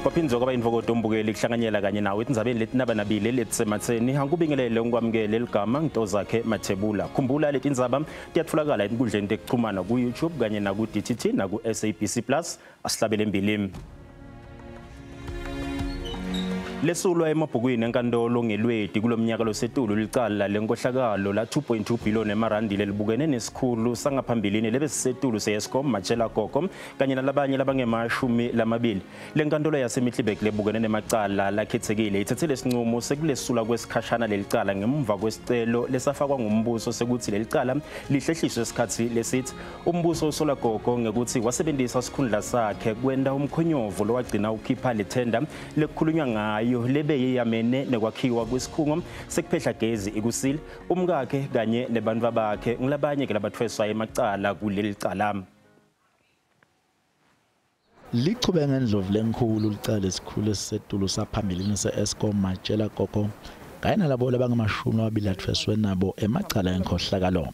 Kwaphinzwa kwaba imvokodo ombukeli kuhlanganyela kanye nawe Tindzabeni Letinaba nabili Letisematseni angikubingelele ukwamukela eligama ngitozakhe Mathebula. Khumbula Letindzaba kuyatholakala enkundleni tekuxhumana ku YouTube kanye na ku DTT na ku SABC Plus asihlabele embilini. Lesulwa emabhukwini enkantolo ngelweti kulomnyaka losetulu licala lenkohlakalo la 2.2 billion emarandi lelibukene nesikhulu sangaphambilini lebesisetulu se-Eskom Matshela Gogo kanye nalabanye labangemashumi lamabili. Lenkantolo yaseMihlibek lebukene nemacala lakhethekile ithathele isinqumo sekulesula kwesikhashana lelicala ngemva kwesicelo lesafakwa ngumbuso sekuthi lelicala lihlehliswe isikhathi lesithi umbuso usola Gogo ngekuthi wasebenzisa isikhundla sakhe kwenda umkhonyovu lowagcina ukhipha lethenda lekukhulunywa ngayo lebe yeyamene nekwakhiwa kwesikhungo sekuphehla gezi ikusile umkakhe kanye nebantwa bakhe ngilabanye ke labathweswa emacala kuleli cala. Lichube ngendlovu lenkhulu licala lesikhulu esisetulu saphambilini se-Eskom Matshela Gogo kanye nalabo labangamashumi amabili athweswe nabo emacala enkhohlakalo.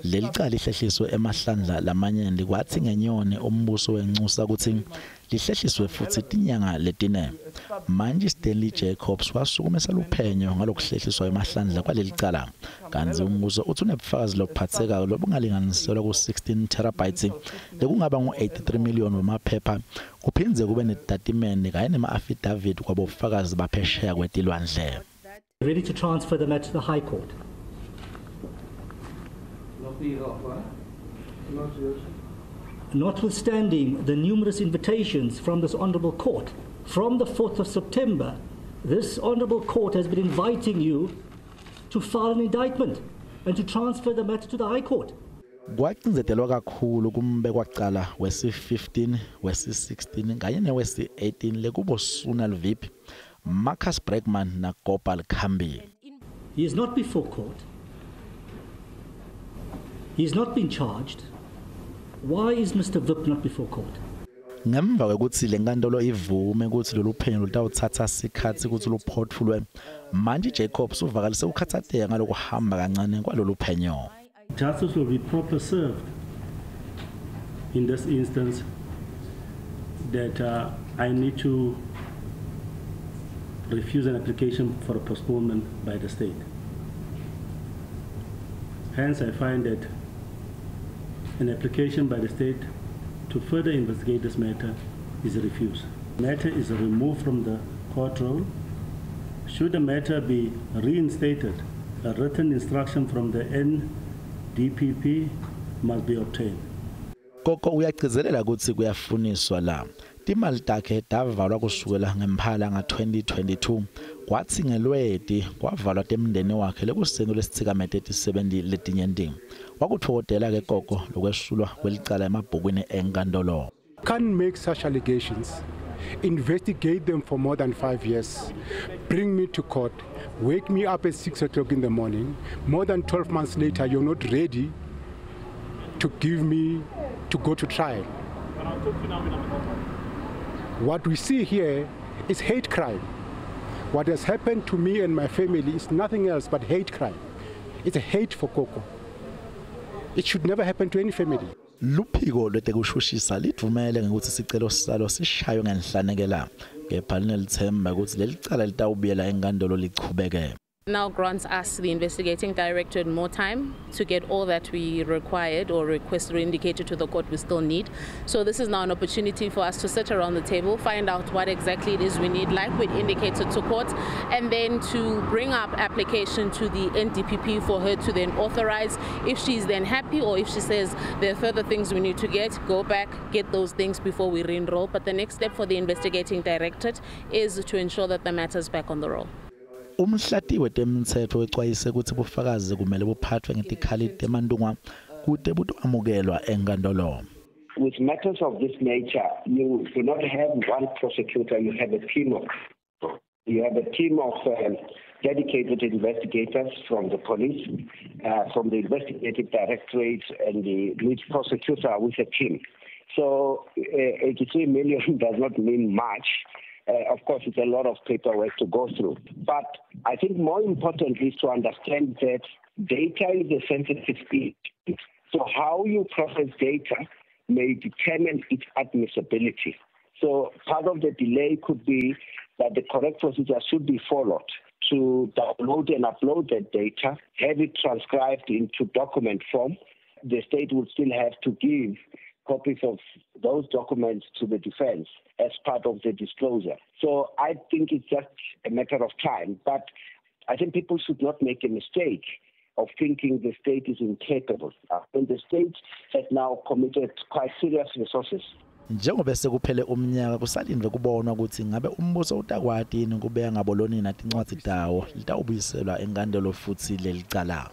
Leli cala lihlehliswe emahlandla lamanyenti kwathi ngenyone umbuso wenxusa ukuthi lihlehliswe futhi tinyanga letine. Manje Stanley Jacobs wasukumisa luphenyo ngalokuhlehliswa emahlandla kwaleli cala. Kanzi umbuso uthi unebufakazi lobuphathekayo lobungalinganiselwa ku-16 terabytes lekungaba ngu-83 million wamaphepha kuphindze kube netatimende kanye nema-affidavit kwabofakazi baphesheya kwetilwandle. Ready to transfer the matter to the High Court. Notwithstanding the numerous invitations from this Honourable Court, from the 4th of September, this Honourable Court has been inviting you to file an indictment and to transfer the matter to the High Court. Kwacinzetelwa kakhulu kumbekwa cala wesi-15 wesi-16 kanye newesi-18 lekubo Sunal VIP Marcus Bregman na Gopal Khambi. He is not before court. He has not been charged. Why is Mr. Vip not before court? Ngemva kwekuthi lenkantolo ivume ukuthi lolu phenyo lutawuthatha isikhathi ukuthi luphothulwe manje Jacobs uvakalise ukukhathatheka ngalokuhamba kancane kwalolu phenyo. Justice will be properly served in this instance that I need to refuse an application for a postponement by the state. Hence, I find that an application by the state to further investigate this matter is refused. The matter is removed from the court roll. Should the matter be reinstated, a written instruction from the NDPP must be obtained. Gogo uyagcizelela ukuthi kuyafuniswa la. Timali takhe davalwa kusukela ngemphala nga-2022 kwathi ngelweti kwavalwa temndeni wakhe lekuseni lesithikamete eti-70 letinyenti. Wakuthokodela ke Gogo lokwesulwa kwelicala emabhukwini enkantolo. Can't make such allegations, investigate them for more than 5 years, bring me to court, wake me up at 6 o'clock in the morning. More than 12 months later, you're not ready to give me to go to trial. What we see here is hate crime. What has happened to me and my family is nothing else but hate crime. It's a hate for Gogo. It should never happen to any family. Luphiko lwetekushushisa livumele ngekuthi sicelo salo sishaywe ngenhlanekela kepha linelithemba ukuthi leli cala litawubuyela enkantolo lichubeke. Now grants us, the investigating directorate, more time to get all that we required or requested or indicated to the court we still need. So this is now an opportunity for us to sit around the table, find out what exactly it is we need, like we indicated to court, and then to bring up application to the NDPP for her to then authorize. If she's then happy or if she says there are further things we need to get, go back, get those things before we re-enroll. But the next step for the investigating directorate is to ensure that the matter is back on the roll. Umhlati wetemthetho wexwayise ukuthi bufakazi kumele buphathwe ngetikhali temandungwa kude butoamukelwa enkantolo. With matters of this nature, you do not have one prosecutor, you have a team of dedicated investigators from the police, from the investigative directorate and the lead prosecutor with a team. So 83 million does not mean much. Of course, it's a lot of paperwork to go through. But I think more important is to understand that data is a sensitive thing. So how you process data may determine its admissibility. So part of the delay could be that the correct procedure should be followed to download and upload that data, have it transcribed into document form. The state would still have to give copies of those documents to the defense as part of the disclosure. So I think it's just a matter of time. But I think people should not make a mistake of thinking the state is incapable. And the state has now committed quite serious resources. Njengoba sekuphele umnyaka kusalindwe kubonwa ukuthi ngabe umbuso utakwati yini kubeka ngaboloni nathi incwadi dawo litawubuyiselwa enkantolo futhi lelicala.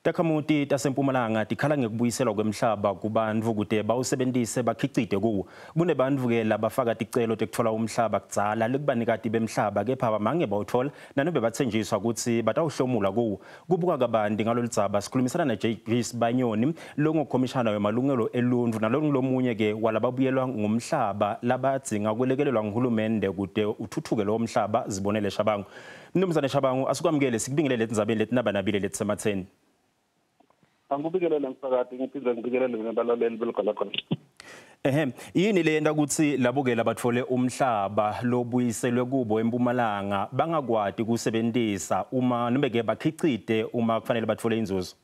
Takhamuti tasempumalanga tikhala ngekubuyiselwa kwemhlaba kubantfu kude bawusebentise bakhicite kuwo. Kunebantfu ke labafaka ticelo tekutfola umhlaba kudzala lekubanikati bemhlaba kepha bamange bawutfola nanobe bathenjiswa ukuthi batawuhlomula kuwo. Kubuka kabanti ngaloludzaba sikhulumisana naJace Banyoni longukhomishana wemalungelo eluntfu nalomunye ke walababuyelwa ngumhlaba labadzinga kwelekelelwa nguhulumende kude uthuthuke lo mhlaba zibonele Shabangu. Mnumzane Shabangu asukwamukele sikubingelele etindzabeni letinaba nabile Letisematseni. Angubikelela msakati ngiphinde ngibikelele nabalaleli belugalakhona. Yini leyenda ukuthi labukela batfole umhlaba lobuyiselwe kubo eMpumalanga bangakwati kusebentisa uma noma ke bakhicite uma kufanele batfole inzuzo?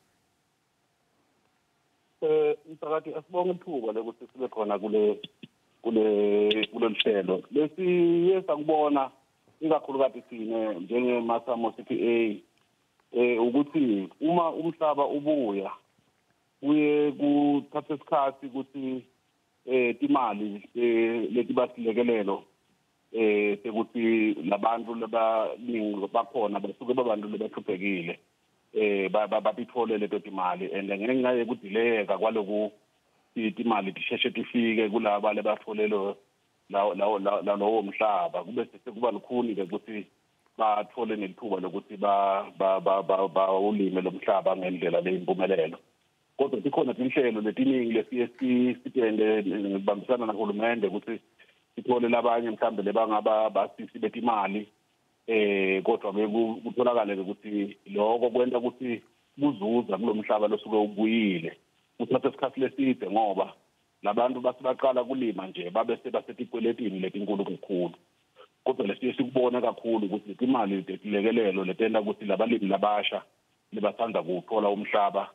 Msakati asibonge ithuba lokuthi sibe khona kulolu hlelo. Lesiye sangibona ikakhulukazi sine njengemasamo CPA ukuthi uma umhlaba ubuya kuye kuthatha isikhathi ukuthi imali leti basilekelelo sekuthi labantu labaningi bakhona basuke babantu lebahluphekile babithole leto timali and ngenxa yekudileka kwaloku imali tisheshe tifike kulaba lebatfolelo lawo mhlaba kube sekuba lukhuni ke ukuthi bathole nethuba lokuthi bawulime lo mhlaba ngendlela leyimpumelelo. Kodwa sikhona inhlelo letiningi lesiye sitende ngibambisana nohulumende ukuthi sithole labanye mhlambe lebangaba basisi betimali kodwa kutholakale ukuthi lokho kwenta ukuthi kuzuza kulomhlaba losuke ubuyile uthatha isikhathi leside ngoba labantu basibaqala kulima nje babese basetikweletini letinkulu kakhulu. Kodwa lesiye sikubona kakhulu ukuthi imali letilekelelo letenda ukuthi labalimi labasha libathanda kuthola umhlaba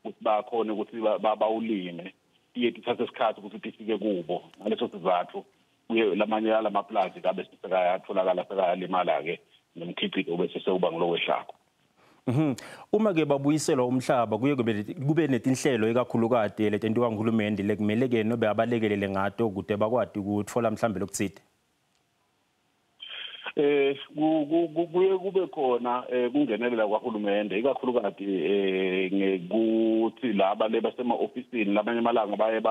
ukuthi bakhona ukuthi bawulime iye tithatha isikhathi ukuthi tifike kubo ngaleso sizathu kuye lamanye yalamaplazi kabe sekayatholakala sekayalimala ke nomkhicito obese sewuba ngilowehlako. Uma ke babuyiselwa umhlaba kuye kube netinhlelo ekakhulukade letentiwa nguhulumende lekumele ke nobe abalekelele ngato kude bakwati ukutfola mhlambe lokutsite. Kuye kube khona kungenelela kwaHulumende ikakhulukazi ngekuthi laba lebasema officeini labanye amalanga baye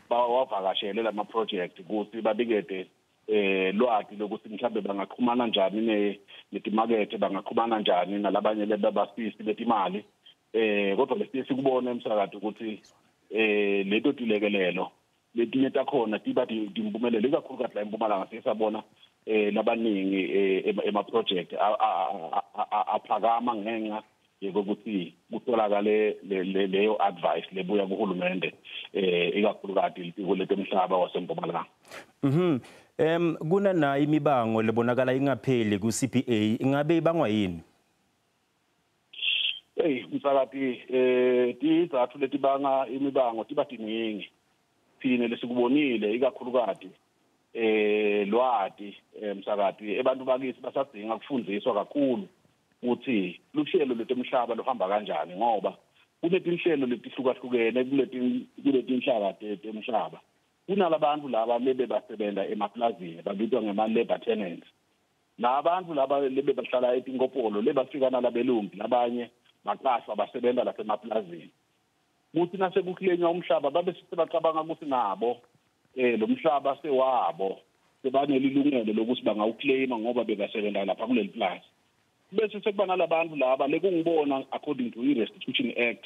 bawavakashele lama project ukuthi babikede lwati lokuthi mhlambe bangaxhumana njani netimakethe bangaxhumana njani nalabanye lebasisi betimali kodwa lesiye sikubona emsakade ukuthi leto tilekelelo letinye takhona tiba timpumelelo ikakhulukazi la eMpumalanga siyabona labaningi ema-project aphakama ngenxa yokuthi kutholakale leyo advice lebuya kuhulumende ikakhulukazi litiko letemhlaba waseMpumalanga. Kuna imibango lebonakala ingapheli ku-CPA ingabe ibangwa yini? Msakati tizathu letibanga imibango tibatiningi thine lesikubonile ikakhulukazi lwati msakati abantu bakithi basadinga kufundiswa kakhulu ukuthi luhlelo letemhlaba luhamba kanjani ngoba kunetinhlelo letihlukahlukene kuletinhlaka temhlaba kunalabantu laba lebe basebenza emaplazini babizwa ngema-labor tenants labantu laba lebe bahlala etinkopolo lebafika nalabelumbi labanye maqashwa basebenza lapha emaplazini kuthi nasekuklenya umhlaba babe sebacabanga ukuthi nabo lo mhlaba sewabo sebanelilungelo lokuthi bangawuclaima ngoba bebasebenza lapha kuleli plaza bese sekuba nalabantu laba lekungibona according to i-Restitution Act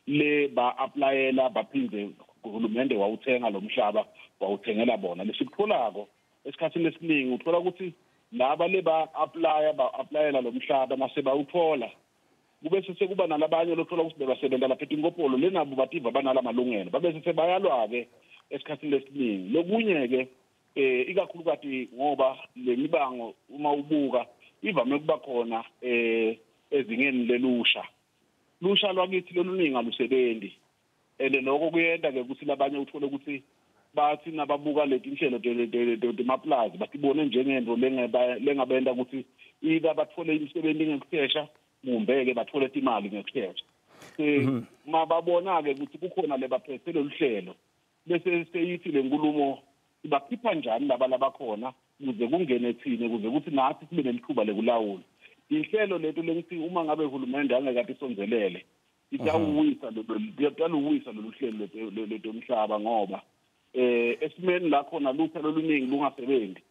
le ba-applyela baphinde uhulumende wawuthenga lo mhlaba wawuthengela bona lesikutholako esikhathini lesiningi uthola ukuthi laba le ba-applyela lo mhlaba mase bawuthola kube sekuba nalabanye lothola ukuthi bebasebenza lapha etinkopolo lenabo bativa banala malungelo babese sebayalwa-ke esikhathini lesiningi lokunye-ke ikakhulukazi ngoba lemibango uma ubuka ivame ukuba khona ezingeni lelusha lwakithi loluningi alusebenzi lokho kuyenda ke ukuthi labanye uthole ukuthi bathi nababuka leti inhlelo demaplazi batibone njengento lengabenda ukuthi ika bathole imisebenzi ngekushesha kumbeke bathole imali ngekushesha mababona ke ukuthi kukhona lebaphethe loluhlelo bese seyithi lenkulumo bakhipha njani labakhona kuze kungene thine kuze ukuthi nathi sibe nelithuba lekulawula inhlelo lethu lengithi uma ngabe uhulumende angekade isonzelele itawuwisa lolu hlelo letomhlaba ngoba esimeni la khona lutho loluningi lungasebenzi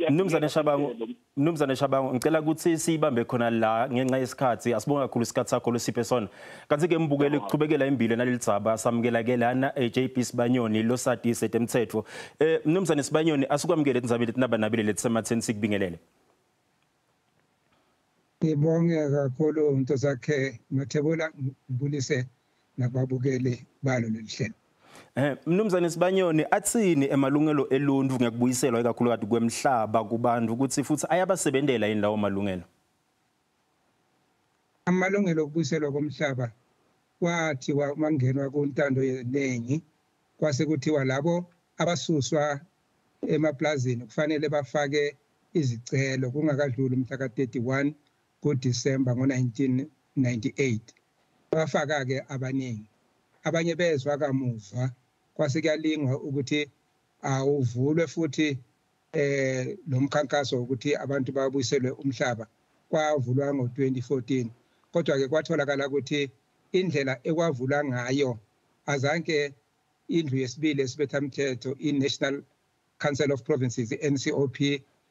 Mnumzane Shabangu ngicela ukuthi sibambe khona la ngenxa yesikhathi asibonga kakhulu isikhathi sakho losiphe sona kanti ke mbukele ukuchubekela impilo naleli dzaba samukela ke lana JP Sibanyoni losadi setemthetho Mnumzane Sibanyoni asukwamukele Tindzaba Tinaba nabile Letisematseni sikubingelele Ngibonge kakhulu umuntu zakhe ngathebula ngibulise nababukeli balo lelihlelo Mnumzane Sibanyoni atsini emalungelo eluntu ngekubuyiselwa ikakhulukazi kwemhlaba kubantu ukuthi futhi ayabasebenzela yini lawo malungelo Amalungelo okubuyiselwa komhlaba kwathiwa mangenwa kuntando yeningi kwase kuthiwa labo abasuswa emaplazini kufanele bafake izicelo kungakadluli umhla ka31 kuDisemba ngo1998 bafaka ke abaningi abanye bezwa kamuva kwase kuyalingwa ukuthi awuvulwe futhi lo mkhankaso ukuthi abantu babuyiselwe umhlaba kwavulwa ngo2014 kodwa ke kwatholakala ukuthi indlela ekwavulwa ngayo azanke indlu yesibili esibethamthetho iNational Council of Provinces NCOP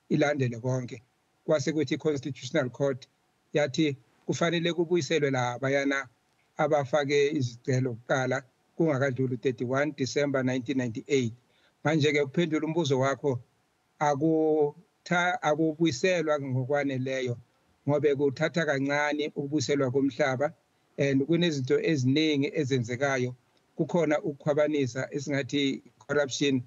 ilandele konke kwase kuthi Constitutional Court yathi kufanele kubuyiselwe labayana abafake izicelo kuqala kungakadluli 31 December 1998 manje ke ukuphendula umbuzo wakho akubuyiselwa ngokwaneleyo ngobe kuthatha kancane ukubuyiselwa komhlaba and kunezinto eziningi ezenzekayo kukhona ukukhwabanisa esingathi corruption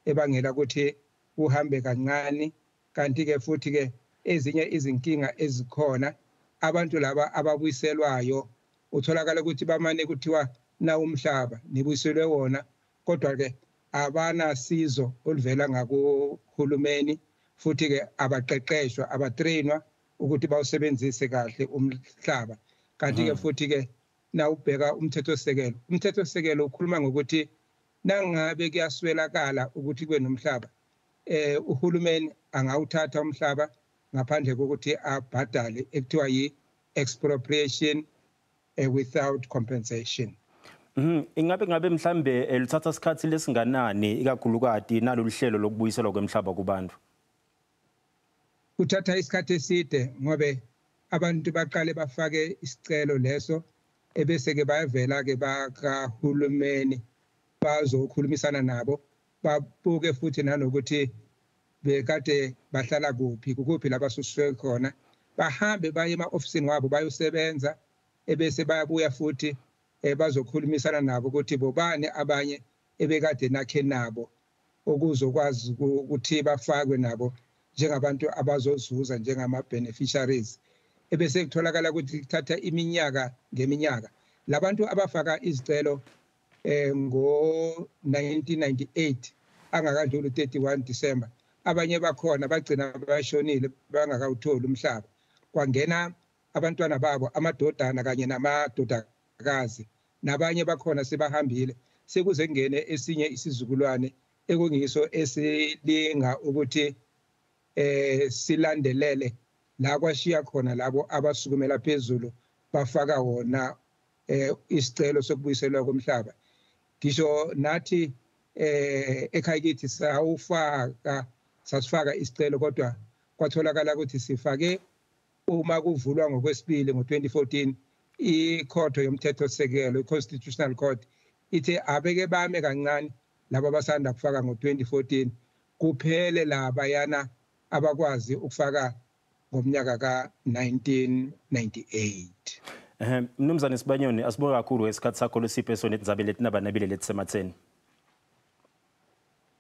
ebangela ukuthi uhambe kancane kanti ke futhi ke ezinye izinkinga ezikhona abantu laba ababuyiselwayo utholakala ukuthi bamane kuthiwa na umhlaba nibuyiselwe wona kodwa ke abanasizo oluvela ngakuhulumeni futhi ke abaqeqeshwa abatrainwa ukuthi bawusebenzise kahle umhlaba kanti ke futhi ke na ubheka umthethosisekelo ukhuluma ngokuthi nangabe kuyaswelakala ukuthi kube nomhlaba uhulumeni angawuthatha umhlaba ngaphandle kokuthi abhadale ekuthiwa yi-expropriation without compensation. Ingabe mhlambe lithatha isikhathi lesinganani ikakhulukazi nalolu hlelo lokubuyiselwa kwemhlaba kubantu? Kuthatha isikhathi eside ngobe abantu baqale bafake isicelo leso ebese ke bayavela ke bakahulumeni bazokhulumisana nabo babuke futhi nanokuthi bekade bahlala kuphi labasuswe khona bahambe baye ema-ofisini wabo bayosebenza ebese bayabuya futhi bazokhulumisana nabo ukuthi bobani abanye ebekade nakhe nabo okuzokwazi ukuthi bafakwe nabo njengabantu abazozuza njengama-beneficiaries ebese kutholakala ukuthi kuthatha iminyaka ngeminyaka labantu abafaka izicelo ngo-1998 angakadluli 31 December abanye bakhona bagcina bashonile bangakawutholi umhlaba kwangena abantwana babo amadodana kanye namadodakazi nabanye bakhona sebahambile sekuze kungene esinye isizukulwane ekungiso esilinga ukuthi silandelele la kwashiya khona labo abasukumela phezulu bafaka wona isicelo sokubuyiselwa komhlaba ngisho nathi ekhaya kithi sasifaka isicelo kodwa kwatholakala ukuthi sifake uma kuvulwa ngokwesibili ngo2014 ikhotho yomthethosisekelo iConstitutional Court ithe abeke bame kancane laba basanda kufaka ngo2014 kuphele labayana abakwazi ukufaka ngomnyaka ka1998. Mnumzane Sibanyoni asibonga kakhulu ngesikhathi sakho losiphe sona Tindzaba Tinaba nabile Letisematseni.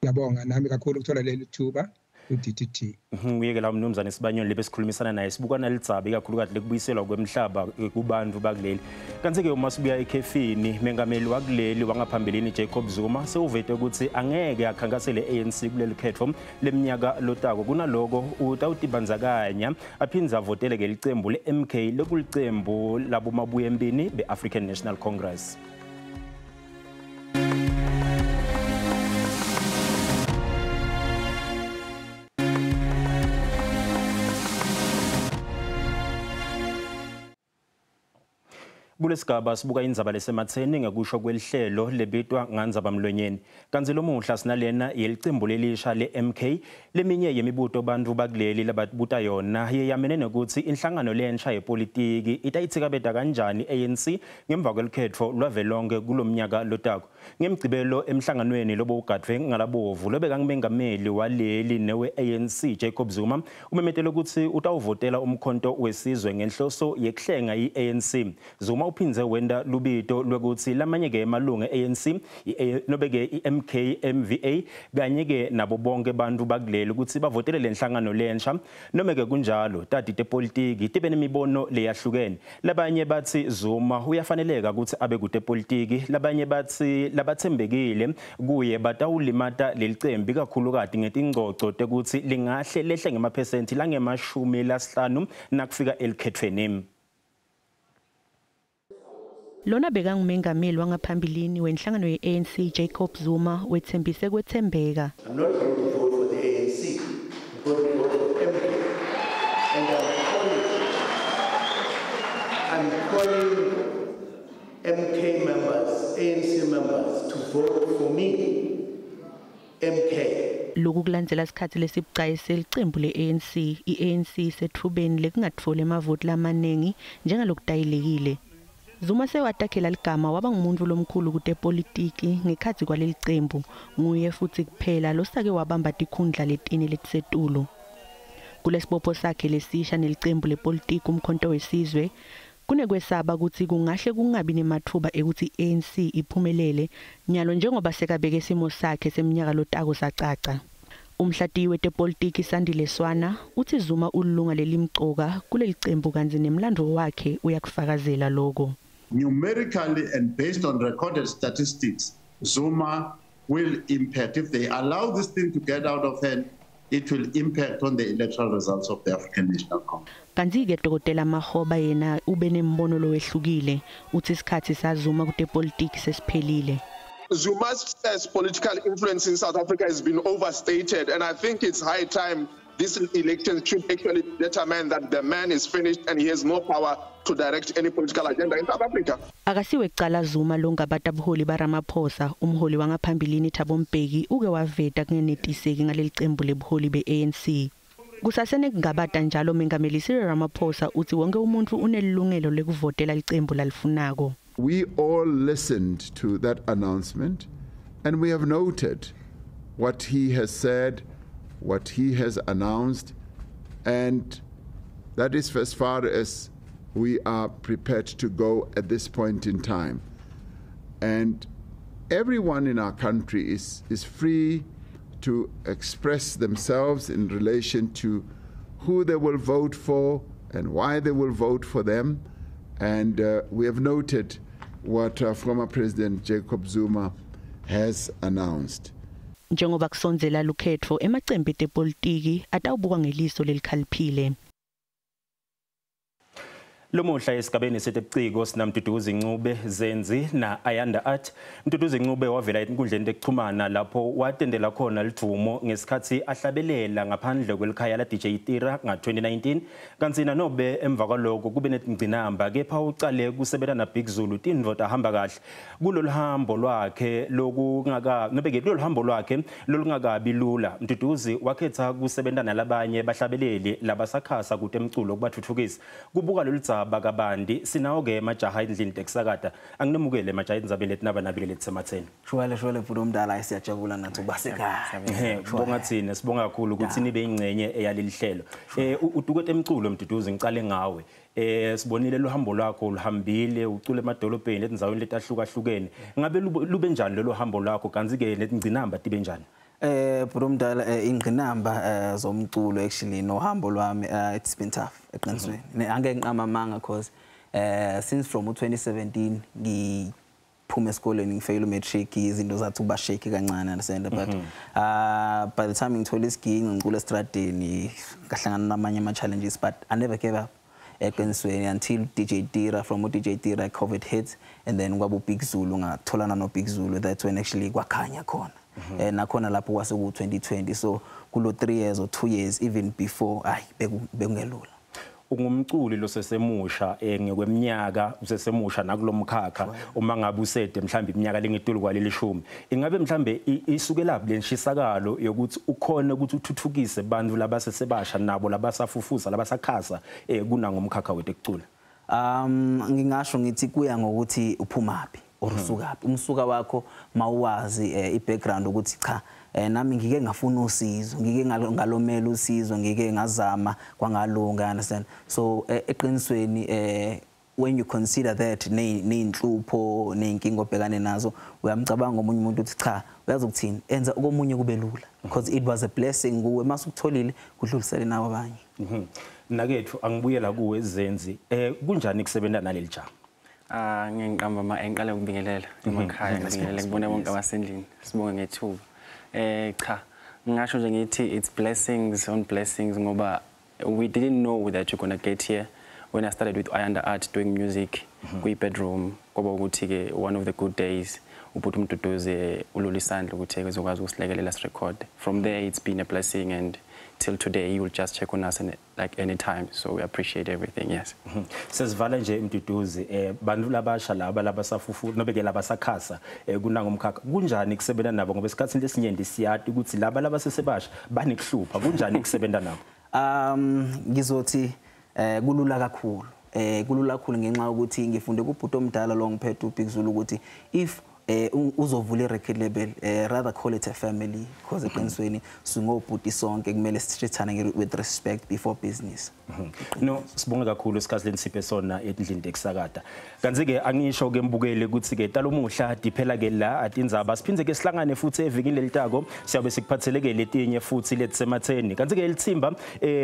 Ngiyabonga nami kakhulu ukuthola leli thuba ku-DTT. Uyeke la umnumzane Sibanyoni lebesikhulumisana naye sibukana Letsaba ikakhulukazi lekubuyiselwa kwemhlaba kubantu bakuleli. Kanti-ke uma sibuya ekhefini mengameli wakuleli wangaphambilini Jacob Zuma sewuvete ukuthi angeke akhankasele ANC kuleli khetho leminyaka lotako. Kunaloko utawutibandzakanya aphindze avotele ke licembu le-MK lekulicembu labomabuyembini be-African National Congress. Kulesigaba sibuka indzaba Letisematseni ngekusho kwelihlelo lebitwa ngandzaba mlonyeni. Kanti lomuhla sinalena yelicembu lelisha le-MK leminye yemibuto bantu bakuleli lababuta yona yeyamene nokuthi inhlangano lensha yepolitiki itayitsikabeta kanjani ANC ngemva kwelikhetho lwavelonke kulomnyaka lotako. Ngemgcibelo emhlanganweni lobowugadwe ngalabovu lobekangumengameli waleli newe-ANC Jacob Zuma umemetele ukuthi utawuvotela umkhonto wesizwe ngenhloso yekuhlenga i-ANC. Zuma uphindze wenda lubito lwekuthi lamanye-ke emalunga e-ANC nobeke i-MK MVA kanye-ke nabo bonke bantu bakuleli ukuthi bavotele le nhlangano lensha noma-ke kunjalo tati tepolitiki tibe nemibono leyahlukene. Labanye bathi Zuma uyafaneleka ukuthi abe kude politiki, labanye bathi labathembekile kuye batawulimata lelicembi kakhulukati ngetingcoco tekuthi lingahle lehle ngemaphesenti lange-50 nakufika elikhethweni. Lona bekangumengameli wangaphambilini wenhlangano ye-ANC Jacob Zuma wethembise kwethembeka. I'm not going to vote for the ANC. I'm going to vote for MK. And I'm calling MK members, ANC members to vote for me, MK. Lokhu kulandzela isikhathi lesibucayi selicembu le-ANC, i-ANC sethubeni lekungatfoli emavoti lamaningi njengalokudayilekile. Zuma sewatakhela ligama waba ngumuntu lomkhulu kude politiki ngekhathi kwaleli cembu nguye futhi kuphela losake wabamba tikhundla letine letisetulu. Kulesibopho sakhe lesisha nelicembu lepolitiki umkhonto wesizwe kunekwesaba ukuthi kungahle kungabi nemathuba ekuthi ANC iphumelele nyalo njengoba sekabeke isimo sakhe seminyaka lotako sacaca. Umhlati wetepolitiki Sandile Swana uthi Zuma ulunga lelimcoka kuleli cembu kanzi nemlando wakhe uyakufakazela lokho. Numerically and based on recorded statistics, Zuma will impact. If they allow this thing to get out of hand, it will impact on the electoral results of the African National Congress. Kanti-ke Dr. Mahoba yena ube nembono lowehlukile uthi isikhathi saZuma kutepolitiki sesiphelile. Zuma's political influence in South Africa has been overstated, and I think it's high time this election should actually determine that the man is finished and he has no power to direct any political agenda in South Africa. Akasiwe kucala Zuma longabata buholi baRamaphosa, umholi wangaphambilini Thabo Mbeki uke waveta kungenetiseki ngaleli cembu lebuholi be-ANC. Kusasene kungabata njalo mengameli Cyril Ramaphosa uthi wonke umuntu unelungelo lekuvotela licembu lalifunako. We all listened to that announcement and we have noted what he has said, what he has announced, and that is as far as we are prepared to go at this point in time. And everyone in our country is free to express themselves in relation to who they will vote for and why they will vote for them. And we have noted what former President Jacob Zuma has announced. Njengoba kusondzela lukhetho emacembu etepolitiki atawubuka ngeliso lelikhaliphile. Lomuhla esigabeni setebuciko sinamduduzi Ncube Zenzi na Ayanda Art. Mduduzi Ncube wavela enkundleni yokuxhumana lapho watendela khona lithumo ngesikhathi ahlabelela ngaphandle kwelikhaya la DJ Tira nga-2019. Kanti nobe emva kwaloko kube netingcinamba kepha ucale kusebenza na Big Zulu tindvodza ahamba kahle. Kulolu hambo lwakhe lolungakabi lula. Mduduzi wakhetha kusebenza nalabanye bahlabeleli labasakhasa kude emculo kubathuthukisa. Kubuka lolu bakabandi sinawo-ke majaha endlini tekusakata anginemukele majaha endzabeni letinaba nabile Letisematseni. Shwele futhi umdala siyajabula nathi ubasekhaya. Sibonga thina sibonga kakhulu ukuthi nibe ingcenye eyaleli hlelo. Udukwete emculo Mduduzi ngicale ngawe. Sibonile lo hambo lwakho luhambile ucule emadolobheni etindzaweni letahlukahlukene. Ngabe lube njani lelo hambo lwakho kanti-ke letingcinamba tibe njani? Burumdala ingqinamba zomculo actually nohambo lwami it's been tough eqinisweni. Angeke ngiqamamanga because since from 2017 ngiphume esikoleni ngifail matric izinto zathi uba shake kancane understand but by the time ngithola isiging ngicula estradeni ngahlangana namanye ama challenges but I never gave up eqinisweni until DJ Tira from DJ Tira COVID hit and then kwaba Big Zulu ngatholana no Big Zulu that's when actually kwakhanya khona nakhona lapho kwase ku 2020 so kulo 3 years or 2 years even before bekungelula. Ungumculi lo sesemusha ngekweminyaka usesemusha nakulomkhakha uma ngabe usede mhlambe iminyaka lengitulu kwalelishumi ingabe mhlambe isuke lapho lenshisakalo yokuthi ukhona ukuthi uthuthukise abantu labasesebasha nabo labasafufuza labasakhasa kuna ngomkhakha wetekucula. Ngingasho ngithi kuya ngokuthi uphumaphi orusukaphi umsuka wakho mawazi ibackground ukuthi cha nami ngike ngafuna usizo ngike ngalomela usizo ngike ngazama kwangalunga understand so eqinisweni when you consider that neinhlupho neinkingo obhekane nazo uyamcabanga omunye umuntu uthi cha uyazi ukuthini enza okomunye kube lula because it was a blessing kuwe masukutholile kudlulisele nawo abanye. Nakethu angibuyela kuwe Zenzi kunjani kusebenza naleli jama? Ngiqamba engiqala ukubingelela emakhaya ngibingelela ngibone bonke abasendlini sibonge ngethuba. Cha ngisho nje ngithi it's blessings on blessings ngoba we didn't know that you're going to get here when I started with Ayanda Art doing music kwi bedroom ngoba ukuthi ke one of the good days ubhuti umduduze ululisandla ukuthi ezokwazi ukusilekelela record from there it's been a blessing and till today you will just check on us like anytime so we appreciate everything. Yes. Sesivala nje Mduduzi bantu labasha laba labasafufu nobeke labasakhasa kuna ngomkhakha kunjani kusebenza nabo ngoba esikhathini lesinyende siyati ukuthi laba labasesebasha banekuhlupha kunjani kusebenza nabo? Ngizothi kulula kakhulu kulula kakhulu ngenxa ukuthi ngifunde kubhuti omdala lo ngiphethe uBig Zulu ukuthi if uzovula irecord label rather call it a family because eqinisweni singobhuti sonke kumele sithethane with respect before business. No sibonga kakhulu isikhathi lesiphe sona endlini dekusakada kanzi ke angisho ke mbukele ukuthi ke talo muhla diphela ke la atindzaba siphinze ke sihlangane futhi evikini lelitako siyabe sikuphatheleke letinye futhi Letisematseni kanzi ke elithimba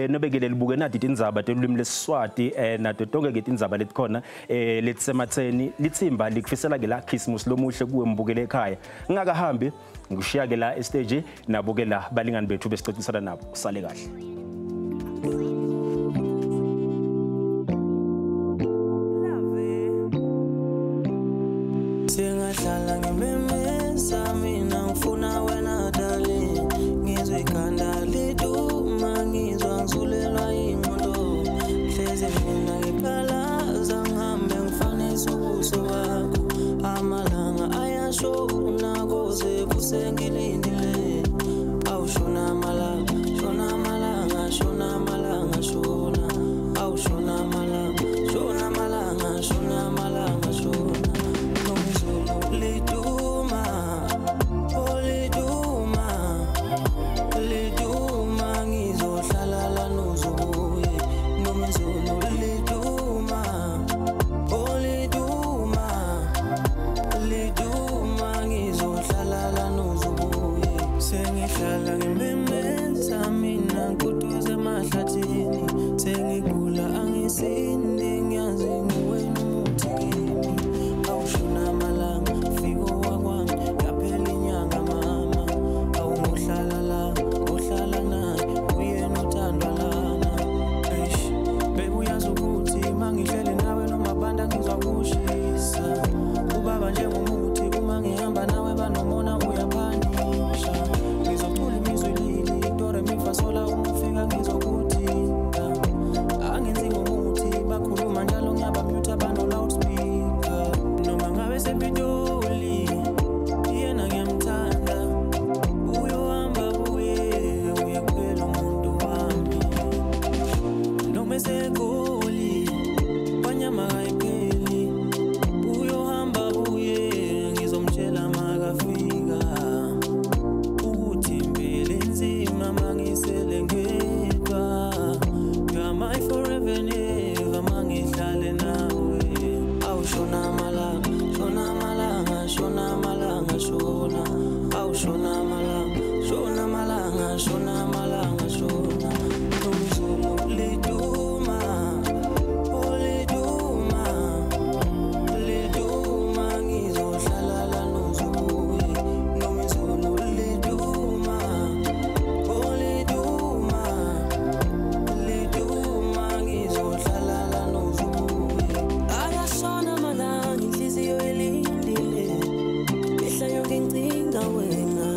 nobekele libuke nadi Tindzaba telulimi lesiswati nato tonke ke Tindzaba letikhona Letisematseni lithimba likufisela ke la Christmas lomuhle kuwe mbukele ekhaya ngakahambi ngishiya ke la stage nabo ke la balingani bethu besixoxisana nabo usale kahle. Singahlala ngimemeza mina ngifuna wena darling ngizwe ikhanda liduma ngizwa ngizulelwa ingqondo hleze mina ngiphalaza ngihambe ngifanisa ubuso bakho amalanga ayashona koze kusengilindile awushona malanga shona malanga shona malanga shona awushona malanga shona malanga shona malanga shona shona malanga shona shona malanga shona umzulu liduma uliduma liduma ngizohlala noZulu nomzulu liduma uliduma liduma ngizohlala noZulu ayashona malanga inhliziyo elindile mihla yonke ngcinga wena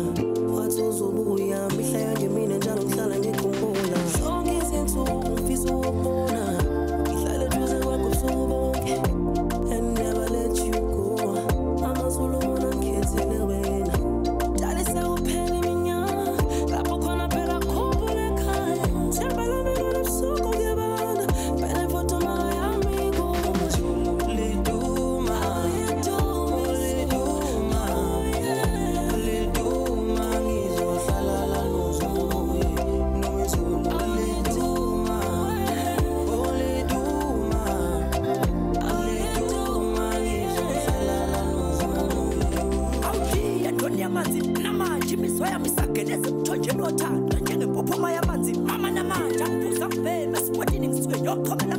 wathi uzobuya mihla yonke mina njalo ngihlala ngikhumbula zonke izinsuku ngifisa ukubona ngihlale eduze kwakho ubusuku bonke and never let you go amazulu wona ngikhethele wena njalo sekuphela iminyaka lapho khona phela khumbula ekhaya themba lami lobusuku ngiyabana phela ifoto mara yami kumazulu liduma liduma liduma ngizohlala noZulu nomzulu liduma liduma liduma ngizohlala noZulu awudiya ntoni yamanzi namanje imizwa yami isageleze emthonjeni wothando njengempopoma yamanzi mama namanje angiphuza ngibhema esipotini ngisuke ngiyoqhomela